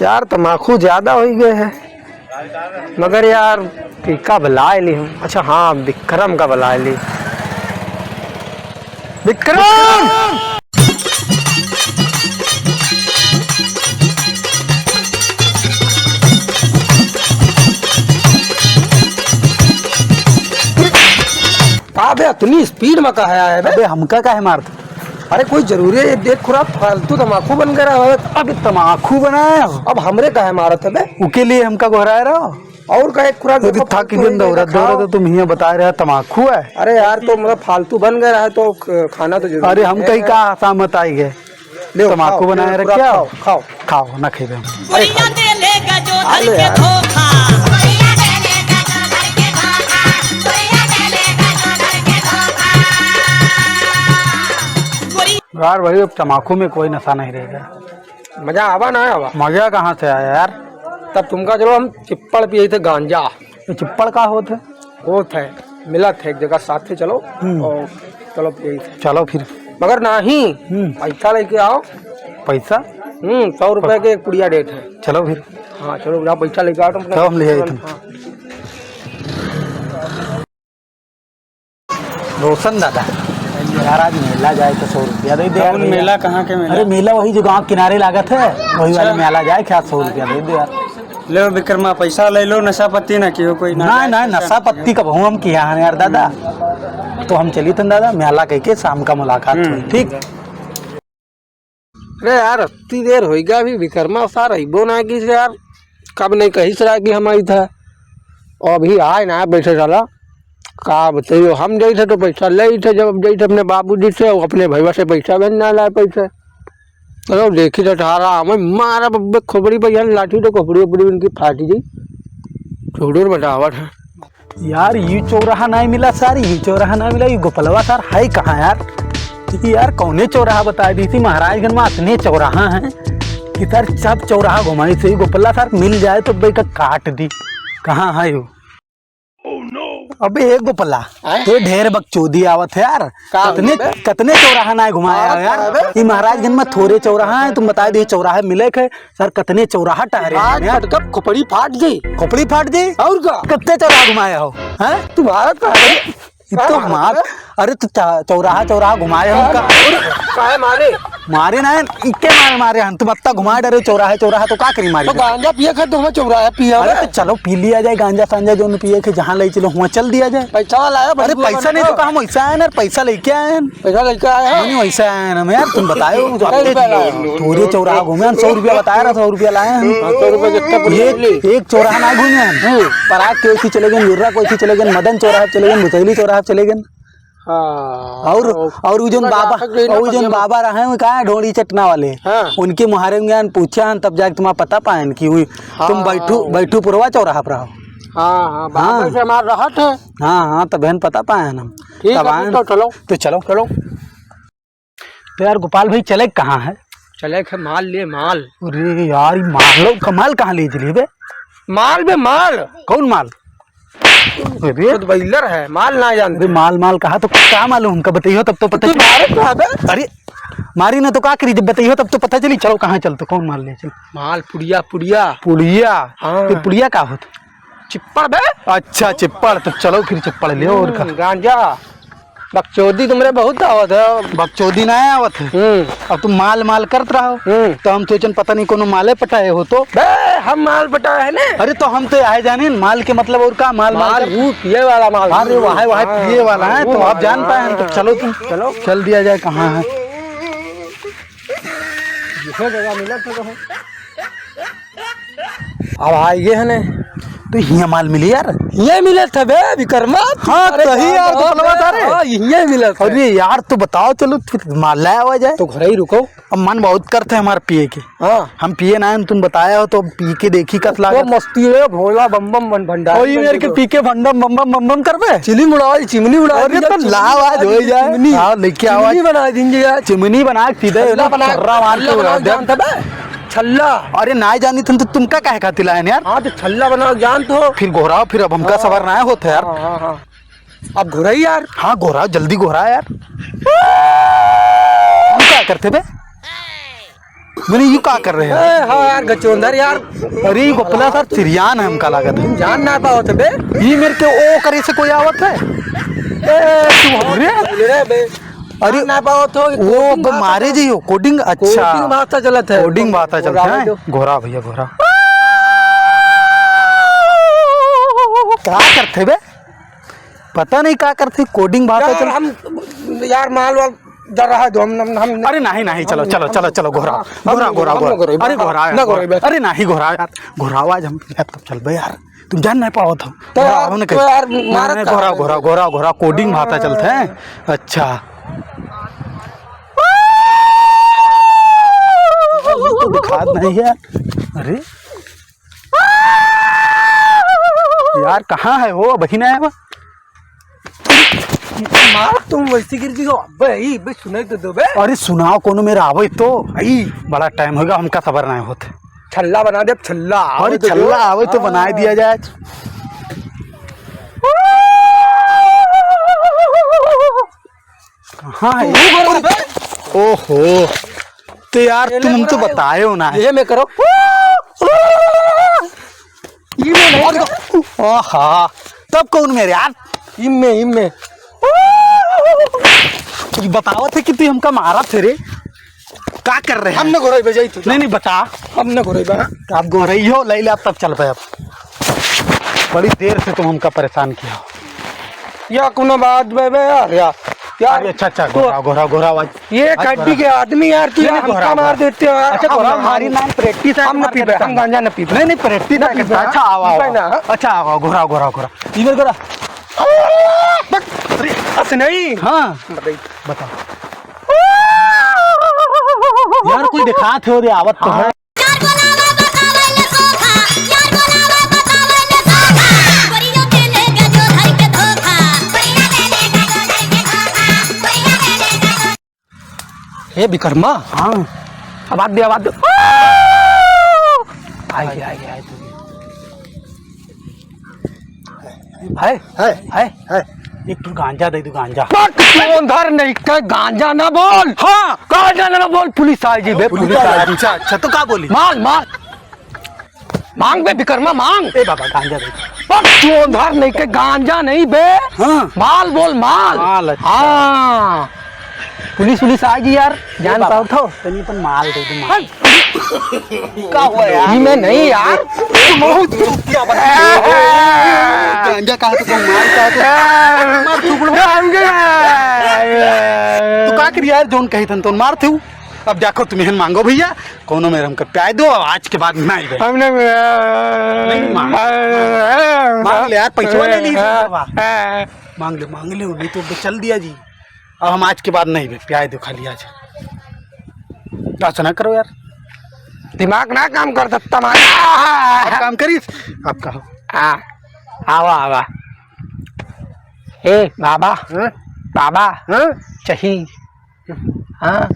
यार तम्बाकू ज्यादा हो गए है, मगर यार का बुला ली हूँ। अच्छा हाँ, विक्रम का बुला ली। विक्रम अबे इतनी स्पीड में कहा है? अबे हमका काहे मारत? अरे कोई जरूरी है? देख खुरा फालतू तम्बाकू बन गया है। अबे तम्बाकू बनाया अब हमरे काहे मारत है बे? उके लिए हमका गोहरा रहा और कहे खुरा थक दिन दौरा तो तुम ही बता रहे तम्बाकू है। अरे यार तो मतलब फालतू बन गया है तो खाना तो जरूरी। अरे हम कहीं का आसामत आई है, तम्बाकू बनाए रखे। खाओ खाओ खाओ ना खेबे। यार भाई अब तम्बाकू में कोई नशा नहीं रहेगा। मजा आवा ना आवा? मजा कहाँ से आया यार? तब तुमका चलो हम चिप्पड़ पिए थे गांजा। ये चिप्पड़ का होता वो थे मिला थे एक जगह साथ थे, चलो और चलो पिए थे। चलो फिर। मगर नहीं पैसा लेके आओ। पैसा 100 रुपए के एक पुड़िया डेट है। चलो फिर। हाँ चलो जहाँ पैसा लेके आओ तुम। हम ले आए थे। रोशन दादा यार आज मेला जाए तो 100 रुपया दे दे। मेला कहाँ के मेला? अरे मेला वही जो गाँव किनारे लागत है वही वाला मेला जाए, क्या 100 रुपया दे दे यार। ले विक्रमा पैसा ले लो, नशा पत्ती ना कियो कोई ना। नहीं नशा पत्ती कब हूँ हम किया है यार दादा। तो हम चली थे दादा मेला कह के शाम का मुलाकात हुई, ठीक। अरे यार इतनी देर हो गया अभी विक्रमा सार अबो ना कि यार कब नहीं कही सरा कि हम आई था और अभी आए ना बैठे चला का बताइयो। हम गए थे तो पैसा ले थे, जब गए थे अपने बाबूजी से और अपने भैया से पैसा भी ना लाए पैसे। चलो देखी तो ठहरा मैं मारा बब्बे खोपड़ी पर यार लाठी तो खोपड़ी उपड़ी उनकी फाटी गई। छोड़ो बतावट है यार ये चौराहा नहीं मिला सर, ये चौराहा नहीं मिला। ये गोपलवा सर है कहाँ यार? यार कौने चौराहा बता दी थी? महाराजगंज में इतने चौराहा हैं कि सर सब चौराहा घुमाई थी। गोपल्ला सर मिल जाए तो बेटा काट दी। कहाँ है वो? अबे एक गोपल्ला तो ढेर बकचोदी आवत है यार। कितने चौराहा ना घुमाया यार। ये महाराजगंज में थोड़े चौराहा है, तुम बता दे चौराहे मिले थे सर। कितने चौराहा टहरे यार? कब खोपड़ी फाट गई? खोपड़ी फाट गई और का कितने चौराहा घुमाया हो? हैं तुम्हारा तो मार। अरे तो चौराहा घुमाए हम मारे मारे ना इक्के मारे हम। तुम अत्ता घुमा डरे चौराहे तो का करी मारी? तो गांजा पिए खे तो हमें चौराहा पिया। अरे तो चलो पी लिया जाए गांजा सांजा जो पिए के जहाँ ले चलो वहाँ चल दिया जाए। पैसा वाला आया? अरे पैसा नहीं तो कहा वैसा आए ना, पैसा लेके आए। पैसा लेके आए नहीं वैसा आए ना यार। तुम बताओ थोड़े चौराहा घूमे 100 रुपया बताया रहा, 100 रुपया लाए हम। 100 रुपये एक चौराहा ना घूमे हम। पराग के चले गए, युर्रा कोई चले गए, मदन चौराहा चले गए, मुसैली चौराहा चले गए। और वो जो बाबा रहे हैं कहा ढोड़ी चटना वाले उनके मुहारे में पूछा तब जाके तुम्हारा पता पाए कि हुई तुम बैठू पुरवा चौराहा पर आओ। हाँ तब बहन पता पाए ना। तो चलो तो यार गोपाल भाई चले कहाँ है? चले खे माल ले माल। अरे यार माल कहाँ ले चलिए बे? माल बे माल। कौन माल? तो बैलर है माल ना जानते। माल कहा तो क्या मालूम हमका बताइयो तब तो पता चले। अरे मारी ना तो क्या करी जब बताइयो तब तो पता चली। चलो कहाँ चलते? कौन माल ले चल? माल पुड़िया। हाँ तो पुड़िया का होता? चिप्पड़ बे। अच्छा चिप्पड़। तो चलो फिर चिप्पड़ ले। और गांजा बकचोदी तुमरे बहुत आवत है। बकचोदी ना आवत है। अब तुम माल करत रहो तो हम सोचन पता नहीं कोनो माले पटाए हो तो हम माल पटाए है ना। अरे तो हम तो आए जाने माल के मतलब और का माल वो पिए वाला माल। अरे वहाँ पिए वाला है तो आप जान पाए। तो चलो तुम चल दिया जाए। कहाँ है जगह मिला तो अब आइए है ना। तो यहाँ माल मिली यार? ये मिले थे बे विक्रमा। हाँ सही यार तो ये मिले थे। अरे यार तो बताओ चलो माल लाया हुआ जाए। तो घर ही रुको। अब मन बहुत करते हैं हमारे पिए के। हाँ हम पिए ना तुम बताया हो तो पी के देखी कस लागे मस्ती है। भोला बम बम भंडार मेरे के पी के बम बम कर पे चिली उड़ा चिमनी उड़ा। अरे तो लावाज हो जाए। हाँ लेके आवाज बना देंगे। चिमनी बना सीधे छल्ला। अरे ना जानी तुम तो तुमका काहे खाती लायन यार? हाँ तो छल्ला बना जान तो फिर घोराओ। फिर अब हमका सबर ना होता यार। अब घोराई यार। हाँ घोराओ जल्दी घोरा यार। क्या करते बे? मैंने ये क्या कर रहे हैं? हाँ यार गचोंदर यार, अरे ये गोपला सर चिरियान है हमका लागत है। जान ना पाओ थे बे। ये मेरे के ओ करे से कोई आवत है? अरे बे, अरे ना पाओ तो वो मारे जी हो कोडिंग। अच्छा कोडिंग भाषा चलत है, कोडिंग भाषा चलता है। घोड़ा भैया घोड़ा क्या करते बे? पता नहीं क्या करते, कोडिंग भाषा यार चल। हम यार माल वाल डर रहा है तो हम अरे नहीं चलो चलो चलो चलो घोड़ा घोड़ा घोड़ा घोड़ा अरे घोड़ा ना घोड़ा अरे नहीं घोड़ा यार घोड़ा आज हम लैपटॉप चल बे यार तुम जान नहीं पाओ था तो यार मारत घोड़ा घोड़ा घोड़ा घोड़ा कोडिंग भाषा चलते हैं। अच्छा तो दिखा नहीं है अरे यार कहाँ है वो बहिना है वो? मार तुम वैसी गिर जी भाई बे सुनाई तो दो बे। अरे सुनाओ कोनो मेरा आवे तो आई बड़ा टाइम होगा हमका खबर नहीं होते। छल्ला बना दे छल्ला। अरे छल्ला आवे तो बना दिया जाए। कहाँ है? ओहो तो यार तुम तो बताए हो ना। ये मैं करो ये में नहीं ओहा तब कौन मेरे यार इनमें तुम बताओ थे कि तू हमका मारा थे रे क्या कर रहे हैं? हमने गोरई बजाई तू नहीं बता हमने गोरई बा आप गो रही हो ले ले आप तब चल पाए। अब बड़ी देर से तुम हमका परेशान किया हो। या कोनो बात बे यार यार अच्छा घोड़ा घोड़ा घोड़ा आवाज ये कड्डी के आदमी यार तू हमका मार देते हो यार। अच्छा घोड़ा हमारी नाम प्रैक्टिस है। हम न पीबे हम गांजा न पीबे नहीं प्रैक्टिस ना करता। अच्छा आओ अच्छा आओ घोड़ा घोड़ा घोड़ा इधर घोड़ा बस नहीं हाँ बताओ यार कोई दिखा थे और आवत तो है। हे विकर्मा हाँ आवाज दे आई गया है एक तो गांजा दे दो गांजा। धर नहीं का गांजा ना बोल। हाँ गांजा ना बोल पुलिस आई जी बे पुलिस आई जी। अच्छा तो क्या बोली? माल मांग बे विकर्मा मांग। ए बाबा गांजा दे क्यों धर नहीं के गांजा नहीं बे। हाँ माल बोल माल। अच्छा। हाँ पुलिस आ गई यार जान पाओ तो तनी अपन माल दे दो माल। क्या हुआ यार? जी में नहीं यार गांजा कहाँ तो माल कहाँ तो का करी यार जोन कही तन तो मार थे। अब देखो तुम्हें मांगो भैया कोनो मेरे हमको प्याय दो आज के बाद नहीं दे। हमने मांग ले यार पैसा ले ली मांग ले नहीं तो चल दिया जी। अब हम आज के बाद नहीं बे प्याय दो खाली आज ऐसा ना करो यार दिमाग ना काम करता आप तुम्हारा। काम करिए आप कहो। आवा ए बाबा हाँ? बाबा हाँ? चही हाँ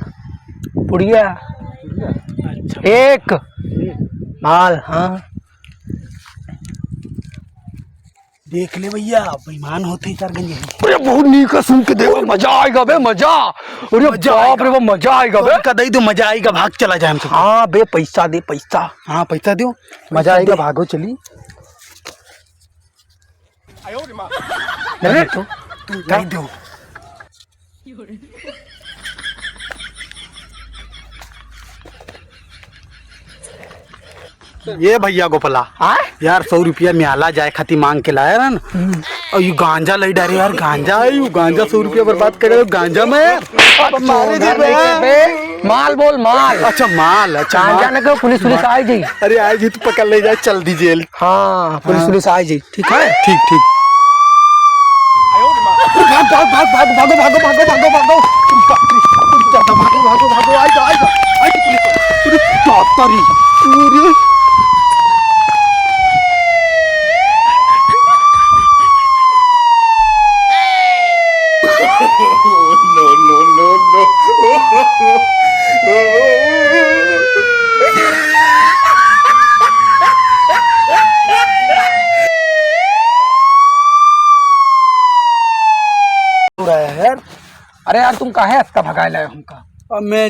पुड़िया अच्छा एक माल। हाँ देख ले भैया बेईमान होते चार गंजे। अरे बहुत नीक सुन के देखो मजा आएगा बे मजा। अरे बाप रे वो मजा आएगा बे। का दई दो मजा आएगा भाग चला जाए हमसे। हाँ बे पैसा दे पैसा। हाँ पैसा दो मजा आएगा भागो चली। अरे तो तुम दई दो ये भैया गोपला यार 100 रुपया न्याला जाए खाती मांग के लाया ना और ये गांजा ले डारे यार गांजा है यू गांजा 100 रुपया बर्बाद करे गांजा में मारे जी बे। माल बोल माल। अच्छा माल अच्छा गांजा न करो पुलिस आई जी। अरे आज जी तो पकड़ ले जाए चल दी जेल। हाँ पुलिस आई जी ठीक है ठीक ठीक भाग भाग भाग भाग भागो भागो भागो भागो भागो भागो भागो भागो आएगा आएगा तारी पूरे अरे यार तुम काहे हत्ता भगाए लाए हमका? अब मैं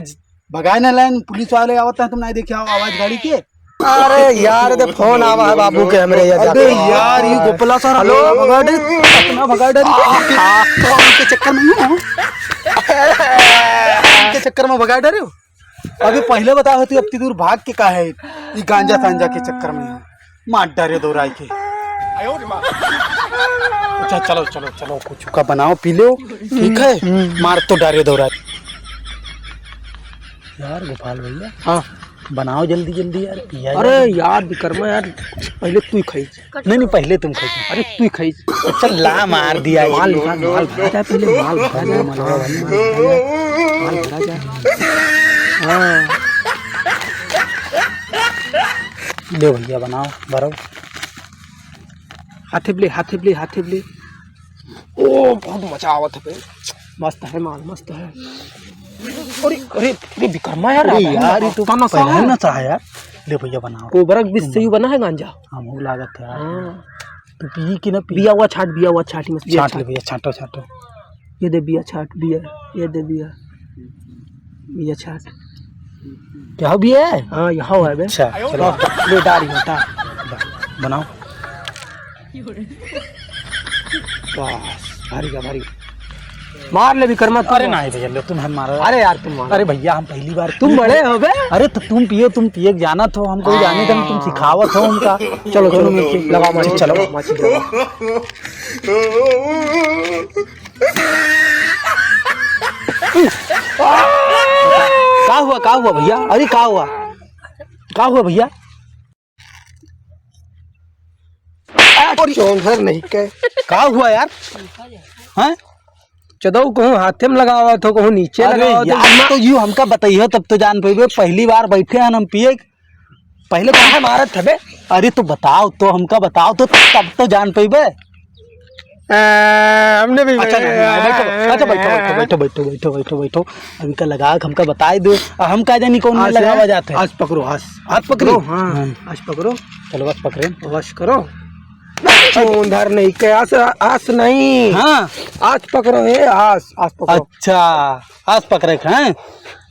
भगाए ना लाइन पुलिस वाले आवता है, तुम नहीं देखे आवाज गाड़ी के। अरे यार तो फोन आवा है बाबू के हमरे ये अबे यार ये गोपला सर हेलो भगा दे अपना भगा दे के चक्कर में हूं के चक्कर में भगा दे रहे हो। अभी पहले बता होती अब दूर भाग के का है ये गांजा सांजा के चक्कर में मार डारे दोराई के। अच्छा चलो चलो चलो कुछ का बनाओ पी लो ठीक है, मार तो डारे दोराई। यार गोपाल भैया हाँ बनाओ जल्दी जल्दी यार पिया। अरे यार विक्रमा यार पहले तू ही खाई। नहीं पहले तुम खाई। अरे तू ही खाई। चल ला मार दिया माल निकाल, माल भरा जाए पहले, माल भरा जाए, माल भरा जाए। हाँ ले भैया बनाओ भरो। हाथे बले ओ बहुत मजा आवत है। मस्त है माल, मस्त है। अरे अरे अरे विक्रमा यार यार ये तो पहले ना चाहे यार। ले भैया बनाओ। वो बरक बीच से ही बना है गांजा। हाँ मुँह लागत है यार। हाँ तो पी की ना बिया हुआ छाट में छाट ले भैया छाटो छाटो। ये दे बिया छाट, बिया ये दे बिया छाट। क्या भी है? हाँ यहाँ है बे। अच्छा चलो ले डारी होता बनाओ। बस भारी मार ले विक्रमा। अरे नहीं भैया ले तुम हम मारो। अरे यार तुम मारो। अरे भैया हम पहली बार तुम बड़े हो बे। अरे तो तुम पिए जाना तो हमको जाने दो, तुम सिखावत हो उनका। चलो चलो लगाओ माची, चलो माची लगाओ। का हुआ भैया? अरे का हुआ भैया? चौंधर नहीं के का हुआ यार? हैं चदऊ कहूँ हाथे में लगावा तो कहूँ नीचे लगावा तो यू हमका बताइए तब तो जान पाइबे। पहली बार बैठे हैं हम पिए, पहले कहाँ मारत है बे? अरे तो बताओ तो हमका बताओ तो तब तो जान पाइबे। हमने भी अच्छा बैठो अभी का लगा हमका बता दो। हम का जानी कौन में लगावा जाते हैं। आज पकड़ो, हाथ पकड़ो। हाँ आज पकड़ो। चलो बस पकड़े बस करो। चौंधर नहीं के आस नहीं। हाँ आज पकड़ो है, आस पकड़ो। अच्छा आज पकड़े हैं।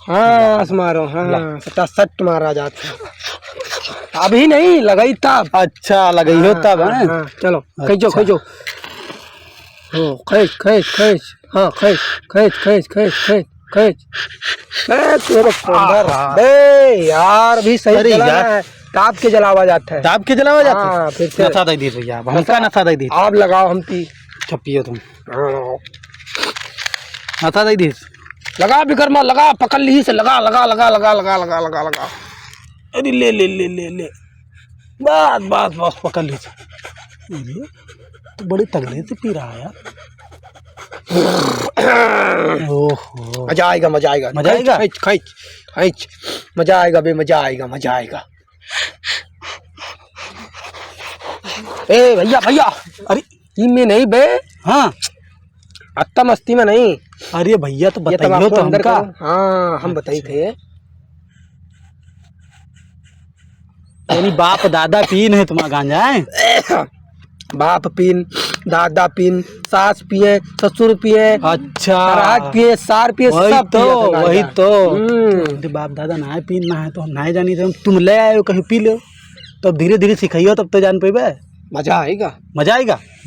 हाँ आस मारो। हाँ सट मारा जाता। अभी नहीं लगाई तब। अच्छा लगाई हो तब है। हाँ, चलो खींचो खींच। हाँ खींच तेरे चौंधर बे यार भी सही जलाना है। ताप के जलावा जाता है। ताप के जलावा जाता है। हाँ, फिर से नशा दे दी भैया, हमका नशा दे दी। आप लगाओ हम पी। छपियो तुम नशा दे दी। लगा विक्रमा लगा, पकड़ ली से लगा। अरे ले बस पकड़ ली। अरे तो बड़े तगड़े से पी रहा है यार। ओहो मजा आएगा। खींच मजा आएगा बे, मजा आएगा। ए भैया अरे में नहीं बे। हाँ अत्ता मस्ती में नहीं। अरे भैया तो बताइए तो अंदर हमका। हाँ हम बताई थे। यानी बाप दादा पीन है तुम्हारा गांजा है? बाप पीन, दादा पीन, सास पिए, ससुर पिए, अच्छा राज पिए, सार पिए, सब वही तो बाप दादा ना पीन ना है तो हम ना जानी थे। तुम ले आए हो कहीं पी लो तब धीरे धीरे सिखाइयो तब तो जान पेबे। मजा आएगा।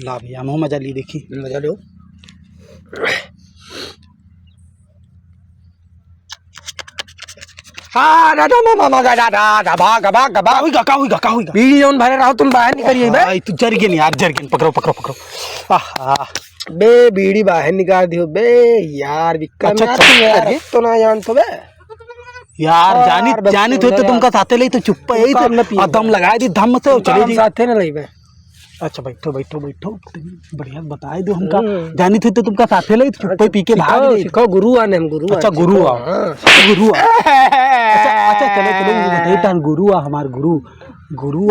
ला भैया हम मजा ली देखी। मजा लो। हाँ दादा भाग बीड़ी जौन भरे रहो तुम बाहर निकलिए बे। तू जरगेन यार जरगेन पकड़ो। आहा बे बीड़ी बाहर निकाल दियो बे यार। विक्रम यार तो ना जान तो बे यार जानी तो तुमका साथे ले तो चुप्पा यही तो दम लगा दी धम से चले जी साथे ना ले बे। अच्छा बैठो बढ़िया बताए दो हमका। जानी थी तो तुमका साथे ले चुप्पा पी के भाग गई। सिखाओ गुरु आने हम गुरु। अच्छा गुरु आ। अच्छा चलो बताइए तान गुरु आ हमार गुरु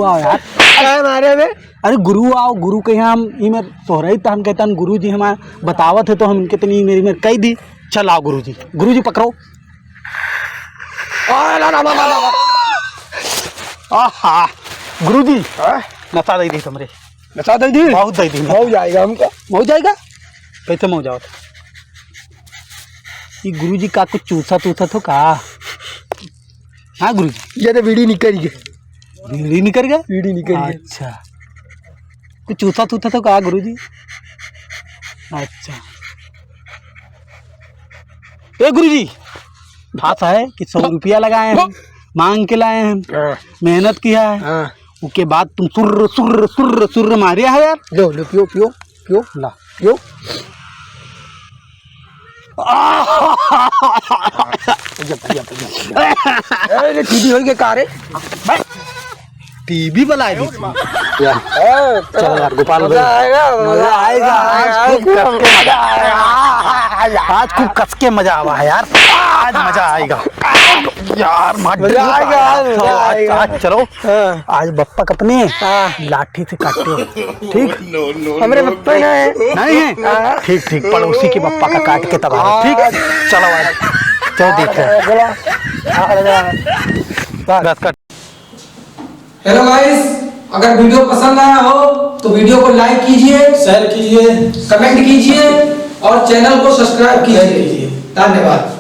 आओ यार। हमारे में अरे गुरु आओ गुरु के यहाँ हम इमें सोहराई तो हम कहता गुरु जी हमारा बतावत है तो हम इनके तनी मेरी कही दी। चल आओ गुरु जी पकड़ो। आहा गुरु जी नशा दे दी तुमरे। नशा दे दी बहुत दे दी। हो जाएगा हमका। हो जाएगा कैसे मौ जाओ? ये गुरु जी का कुछ चूसा तो का? हाँ गुरुजी, ये तो बीड़ी निकल गई, बीड़ी निकल गया। बीड़ी निकल गई। अच्छा, तो चूथा तूथा तो कहा गुरुजी? अच्छा, ए गुरुजी, बात है कि 100 रुपया लगाए हैं, मांग के लाए हैं, हाँ मेहनत किया है, हाँ, उसके बाद तुम सुर्र सुर्र सुर्र सुर्र मारिया है यार। लो लो पियो पियो पियो, ला पियो। अरे टीवी हो गया कारे, टीवी बनाई दी थी। चलो यार गोपाल मजा आएगा, मजा आएगा, आज खूब कस के मजा आवा है यार, आज मजा आएगा यार, मजा आएगा, मजा आएगा। आज चलो, हाँ। आज बप्पा कपने हाँ। लाठी से काटो, ठीक? हमारे बप्पा नहीं नहीं है? ठीक ठीक, पड़ोसी के बप्पा का काट के तबाह, ठीक? चलो आज, चलो देख रहे हैं। हेलो गाइस, अगर वीडियो पसंद आया हो तो वीडियो को लाइक कीजिए, शेयर कीजिए, कमेंट कीजिए और चैनल को सब्सक्राइब कीजिए। धन्यवाद।